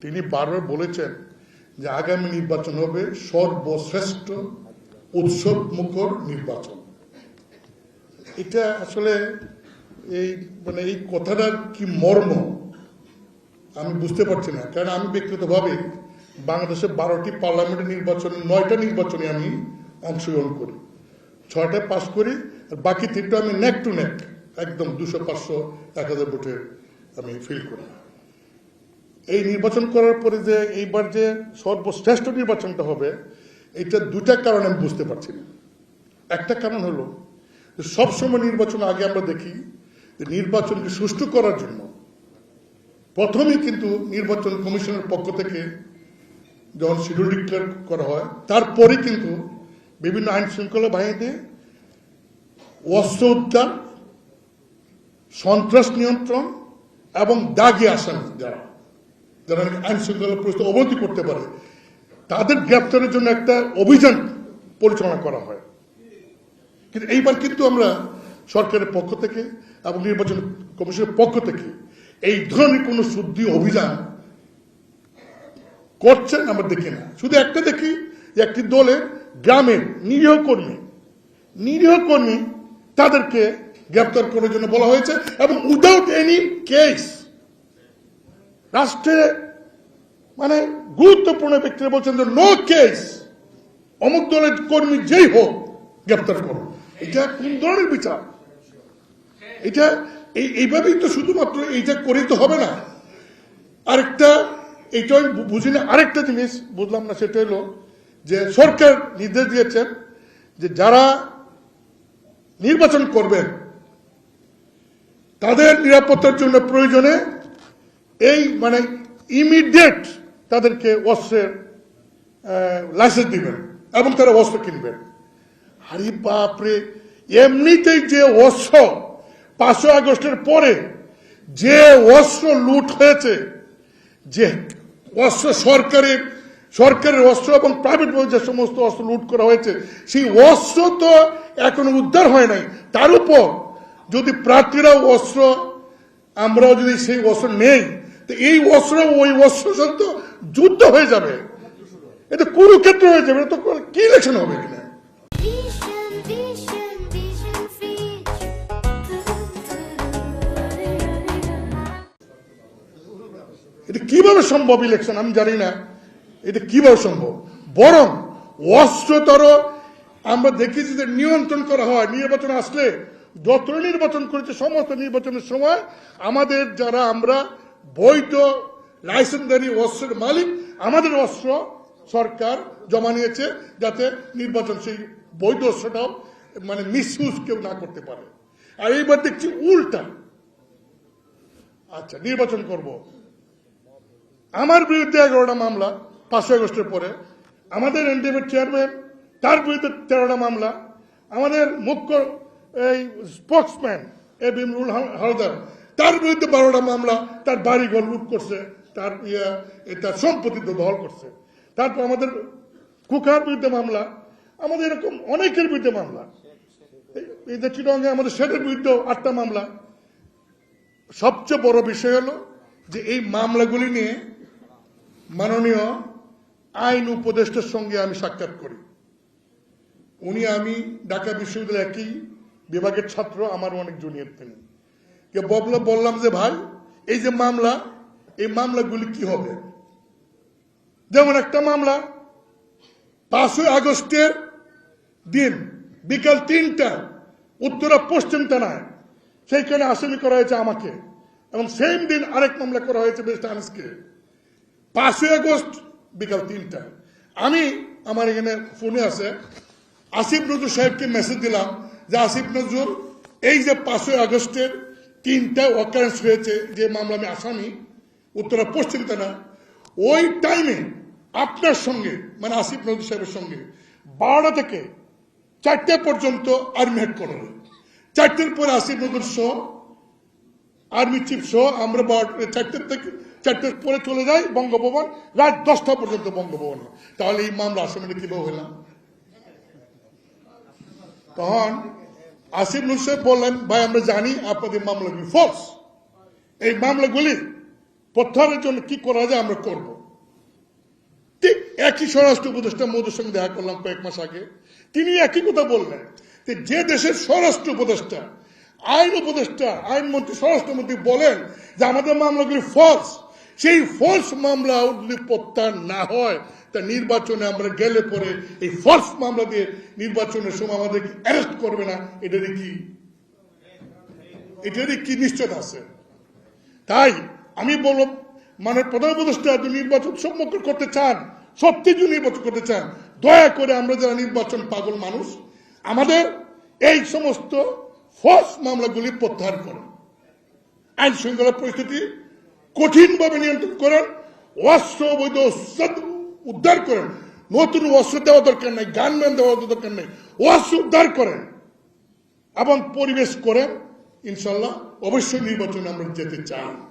তিনি বারবার বলেছেন যে আগামী নির্বাচন হবে সর্বশ্রেষ্ঠ উৎসব মুখর নির্বাচন। এটা আসলে এই কথাটার কি মর্ম আমি বুঝতে পারছি না, কারণ আমি ব্যক্তিগতভাবে বাংলাদেশের 12টি পার্লামেন্টের নির্বাচনে 9টা নির্বাচনে আমি অংশগ্রহণ করি, 6টায় পাস করি, আর বাকি 3টা আমি নেক টু নেক একদম 200, 500, 1000 ভোটের আমি ফিল করি। এই নির্বাচন করার পরে যে এইবার যে সর্বশ্রেষ্ঠ নির্বাচনটা হবে, এটা দুটা কারণ আমি বুঝতে পারছি না। একটা কারণ হলো সবসময় নির্বাচন আগে আমরা দেখি যে নির্বাচনকে সুষ্ঠু করার জন্য প্রথমেই কিন্তু নির্বাচন কমিশনের পক্ষ থেকে যখন শিডিউল ডিক্লেয়ার করা হয়, তারপরে কিন্তু বিভিন্ন আইন শৃঙ্খলা বাহিনীতে অস্ত্র উদ্ধার, সন্ত্রাস নিয়ন্ত্রণ এবং দাগি আসামি যারা আইন শৃঙ্খলা পরিস্থিতি অবনতি করতে পারে তাদের গ্রেপ্তারের জন্য একটা অভিযান পরিচালনা করা হয়। কিন্তু এইবার কিন্তু আমরা সরকারের পক্ষ থেকে এবং নির্বাচন কমিশনের পক্ষ থেকে এই ধরনের কোন শুদ্ধি অভিযান করছেন আমরা দেখি না। শুধু একটা দেখি যে একটি দলের গ্রামের নিরীহ কর্মী তাদেরকে গ্রেপ্তার করার জন্য বলা হয়েছে এবং উইদাউট এনি কেস। রাষ্ট্রে মানে গুরুত্বপূর্ণ ব্যক্তিরা বলছেন যে নো কেস, অমুক দলের কর্মী যেই হোক গ্রেপ্তার করো। এটা কোন ধরনের বিচার? এটা এইভাবেই তো শুধুমাত্র এইটা করেই তো হবে না। আরেকটা এইটা বুঝি না, আরেকটা জিনিস বুঝলাম না, সেটা হলো যে সরকার নির্দেশ দিয়েছেন যে যারা নির্বাচন করবেন তাদের নিরাপত্তার জন্য প্রয়োজনে এই মানে ইমিডিয়েট তাদেরকে অস্ত্রের লাইসেন্স দিবেন এবং তারা অস্ত্র কিনবেন। আরে বাপরে, এমনিতেই যে অস্ত্র 5 আগস্টের পরে যে অস্ত্র লুট হয়েছে, যে অস্ত্র সরকারের অস্ত্র এবং প্রাইভেট যে সমস্ত অস্ত্র লুট করা হয়েছে, সেই অস্ত্র তো এখনো উদ্ধার হয় নাই। তার উপর যদি প্রার্থীরা অস্ত্র, আমরাও যদি সেই অস্ত্র নেই, তো এই অস্ত্র ওই অস্ত্র সাথে যুদ্ধ হয়ে যাবে, এটা কুরুক্ষেত্র হয়ে যাবে। তো কি ইলেকশন হবে কিনা? এটা কিভাবে সম্ভব ইলেকশন আমি জানি না, এটা কিভাবে সম্ভব। বরং অস্ত্রতর আমরা দেখেছি যে নিয়ন্ত্রণ করা হয়। নির্বাচন আসলে যত নির্বাচন করেছে সমস্ত নির্বাচনের সময় আমাদের যারা আমরা বৈধ লাইসেন্সধারী অস্ত্রের মালিক, আমাদের অস্ত্র সরকার জমা নিয়েছে যাতে নির্বাচন সেই বৈধ অস্ত্রটাও মানে মিসইউজ কেউ না করতে পারে। আর এইবার দেখছি উল্টা। আচ্ছা, নির্বাচন করব, আমার বিরুদ্ধে 11টা মামলা 5 আগস্টের পরে, আমাদের এনডিএমের চেয়ারম্যান তার বিরুদ্ধে 13টা মামলা, আমাদের মুখ্য এই স্পোক্সম্যান এবিএম রুল হালদার তার বিরুদ্ধে 12টা মামলা, তার বাড়ি ঘর লুট করছে, তার সম্পত্তি দখল করছে। তারপর আমাদের কুকার বিরুদ্ধে মামলা, আমাদের এরকম অনেকের বিরুদ্ধে মামলা, এই যে চিটঙ্গে আমাদের শেঠের বিরুদ্ধে 8টা মামলা। সবচেয়ে বড় বিষয় হলো যে এই মামলাগুলি নিয়ে মাননীয় আইন উপদেষ্টার সঙ্গে আমি সাক্ষাৎ করি। উনি, আমি ঢাকা বিশ্ববিদ্যালয় একই বিভাগের ছাত্র, আমার অনেক জুনিয়র। তিনি বললাম যে ভাই, এই যে মামলা, এই মামলাগুলি কি হবে? যেমন একটা মামলা 5 আগস্টের দিন বিকাল 3টায় উত্তরা পশ্চিম থানায়, সেইখানে আসামি করা হয়েছে আমাকে, এবং সেম দিন আরেক মামলা করা হয়েছে ব্যারিস্টার আনিসকে। 5 আগস্ট বিকাল 3টায় আমি, আমার এখানে ফোনে আছে, আসিফ নজরুল সাহেবকে মেসেজ দিলাম যে আসিফ নজরুল, এই যে 5 আগস্টের 3টায় অকারেন্স হয়েছে, যে মামলা আমি আসামি উত্তরা পশ্চিম থানা, ওই টাইমে আপনার সঙ্গে মানে আসিফ নজরুল সাহেবের সঙ্গে 12টা থেকে 4টা পর্যন্ত আর্মি হেড করা হয়। 4টের পরে আসিফ নজরুল সহ আর্মি চিফ সহ আমরা 4টের পরে চলে যাই বঙ্গভবন, রাত 10টা পর্যন্ত বঙ্গভবনে। তাহলে এই মামলা আসামিটা কিভাবে হলাম? তখন আসিফ নজরুল সাহেব বললেন, ভাই আমরা জানি আপনাদের মামলাগুলি ফলস, এই মামলাগুলি প্রত্যাহারের জন্য কি করা যায় আমরা করব। ঠিক একই স্বরাষ্ট্র উপদেষ্টা মোদীর সঙ্গে দেখা করলাম কয়েক মাস আগে, তিনি একই কথা বললেন যে দেশের স্বরাষ্ট্র উপদেষ্টা, আইন উপদেষ্টা, আইনমন্ত্রী, স্বরাষ্ট্রমন্ত্রী বলেন যে আমাদের মামলাগুলি ফলস, সেই ফলস মামলা যদি প্রত্যাহার না হয় তা নির্বাচনে আমরা গেলে পরে এই ফলস মামলা দিয়ে নির্বাচনের সময় আমাদেরকে অ্যারেস্ট করবে না, এটারই কি নিশ্চয় আছে। তাই আমি বলব, মানে প্রধান উপদেষ্টা যদি নির্বাচন সম্মুখ করতে চান, সত্যি যদি নির্বাচন করতে চান, দয়া করে আমরা যারা নির্বাচন পাগল মানুষ, আমাদের এই সমস্ত ফলস মামলাগুলি প্রত্যাহার করেন, আইন শৃঙ্খলা পরিস্থিতি কঠিনভাবে নিয়ন্ত্রণ করেন, অস্ত্র অবৈধ উদ্ধার করেন, নতুন অস্ত্র দেওয়া দরকার নেই, গানম্যান দেওয়া দরকার নেই, অস্ত্র উদ্ধার করেন এবং পরিবেশ করেন। ইনশাল্লাহ অবশ্যই নির্বাচনে আমরা যেতে চাই।